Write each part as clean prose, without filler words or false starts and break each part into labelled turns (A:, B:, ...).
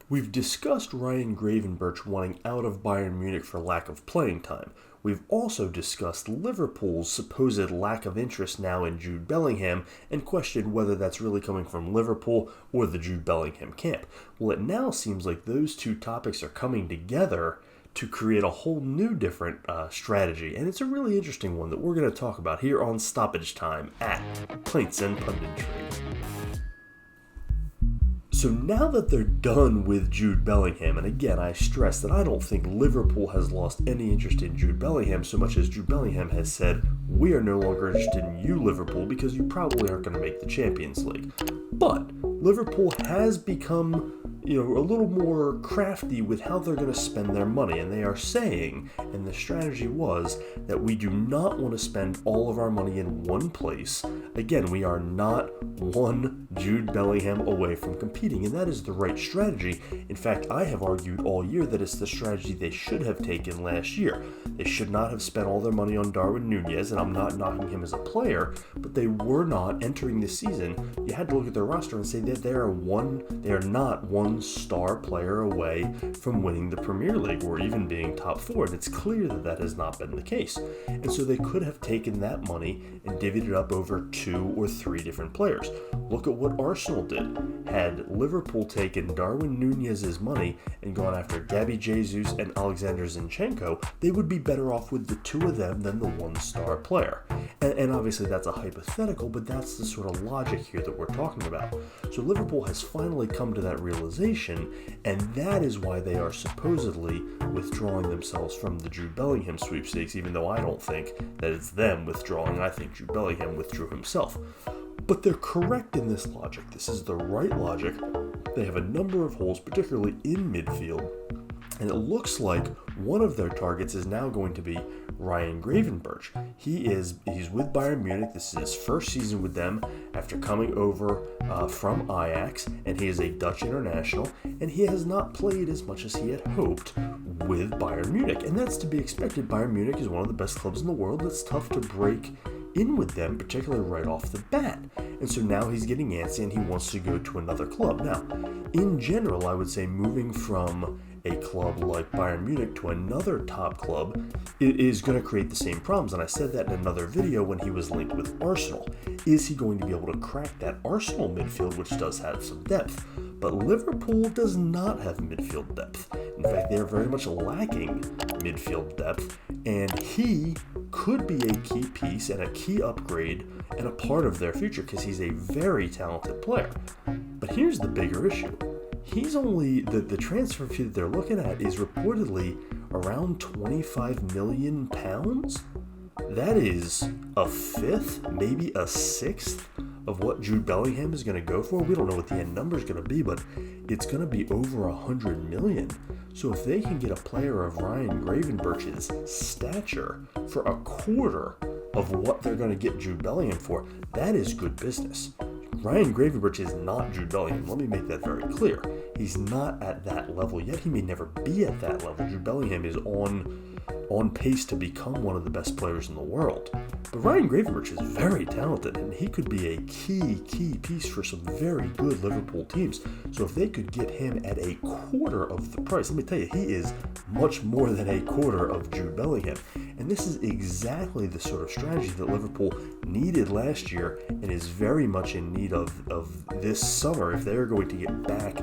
A: We've discussed Ryan Gravenberch wanting out of Bayern Munich for lack of playing time. We've also discussed Liverpool's supposed lack of interest now in Jude Bellingham and questioned whether that's really coming from Liverpool or the Jude Bellingham camp. Well, it now seems like those two topics are coming together to create a whole new different strategy, and it's a really interesting one that we're going to talk about here on Stoppage Time at Pints and Punditry. So now that they're done with Jude Bellingham, and again, I stress that I don't think Liverpool has lost any interest in Jude Bellingham so much as Jude Bellingham has said, we are no longer interested in you, Liverpool, because you probably aren't going to make the Champions League. But Liverpool has become, a little more crafty with how they're going to spend their money, and they are saying, and the strategy was, that we do not want to spend all of our money in one place. Again, we are not one Jude Bellingham away from competing, and that is the right strategy. In fact, I have argued all year that it's the strategy they should have taken last year. They should not have spent all their money on Darwin Núñez, and I'm not knocking him as a player, but they were not entering this season. You had to look at their roster and say that they are not one star player away from winning the Premier League or even being top four, and it's clear that that has not been the case. And so they could have taken that money and divvied it up over 2 or 3 different players. Look at what Arsenal did. Had Liverpool taken Darwin Núñez's money and gone after Gabby Jesus and Alexander Zinchenko, they would be better off with the 2 of them than the 1-star player. And obviously that's a hypothetical, but that's the sort of logic here that we're talking about. So Liverpool has finally come to that realization, and that is why they are supposedly withdrawing themselves from the Jude Bellingham sweepstakes, even though I don't think that it's them withdrawing. I think Jude Bellingham withdrew himself. But they're correct in this logic. This is the right logic. They have a number of holes, particularly in midfield, and it looks like one of their targets is now going to be Ryan Gravenberch. He's with Bayern Munich. This is his first season with them after coming over from Ajax, and he is a Dutch international, and he has not played as much as he had hoped with Bayern Munich, and that's to be expected. Bayern Munich is one of the best clubs in the world. It's tough to break in with them, particularly right off the bat. And so now he's getting antsy and he wants to go to another club. Now, in general, I would say moving from a club like Bayern Munich to another top club is going to create the same problems. And I said that in another video when he was linked with Arsenal. Is he going to be able to crack that Arsenal midfield, which does have some depth? But Liverpool does not have midfield depth. In fact, they're very much lacking midfield depth, and he could be a key piece and a key upgrade and a part of their future because he's a very talented player. But here's the bigger issue. He's only, the transfer fee that they're looking at is reportedly around £25 million. That is a fifth, maybe a sixth of what Jude Bellingham is going to go for. We don't know what the end number is going to be, but it's going to be over $100 million. So if they can get a player of Ryan Gravenberch's stature for a quarter of what they're going to get Jude Bellingham for, that is good business. Ryan Gravenberch is not Jude Bellingham. Let me make that very clear. He's not at that level yet. He may never be at that level. Jude Bellingham is on pace to become one of the best players in the world. But Ryan Gravenberch is very talented, and he could be a key piece for some very good Liverpool teams. So if they could get him at a quarter of the price, let me tell you, he is much more than a quarter of Jude Bellingham. And this is exactly the sort of strategy that Liverpool needed last year and is very much in need of this summer if they're going to get back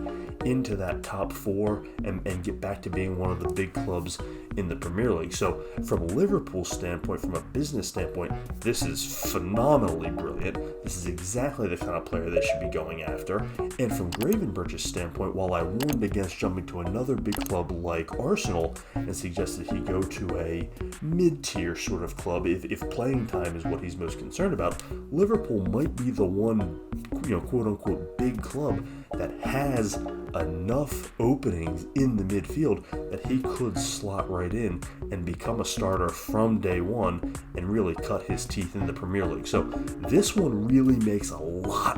A: into that top 4 and get back to being one of the big clubs in the Premier League. So from Liverpool's standpoint, from a business standpoint, this is phenomenally brilliant. This is exactly the kind of player they should be going after. And from Gravenberch's standpoint, while I warned against jumping to another big club like Arsenal and suggested he go to a mid-tier sort of club if playing time is what he's most concerned about, Liverpool might be the one, quote-unquote big club that has enough openings in the midfield that he could slot right in and become a starter from day one and really cut his teeth in the Premier League. So this one really makes a lot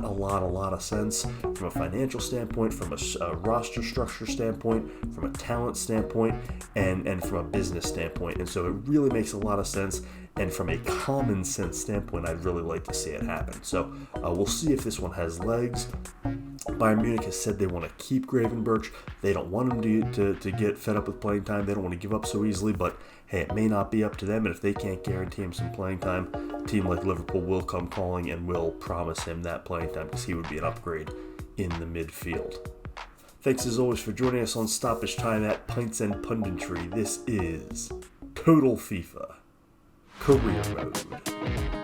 A: of sense from a financial standpoint, from a roster structure standpoint, from a talent standpoint, and from a business standpoint. And so it really makes a lot of sense. And from a common sense standpoint, I'd really like to see it happen. So we'll see if this one has legs. Bayern Munich has said they want to keep Gravenberch. They don't want him to get fed up with playing time. They don't want to give up so easily, but hey, it may not be up to them, and if they can't guarantee him some playing time, a team like Liverpool will come calling and will promise him that playing time because he would be an upgrade in the midfield. Thanks as always for joining us on Stoppage Time at Pints and Punditry. This is Total FIFA Career Mode.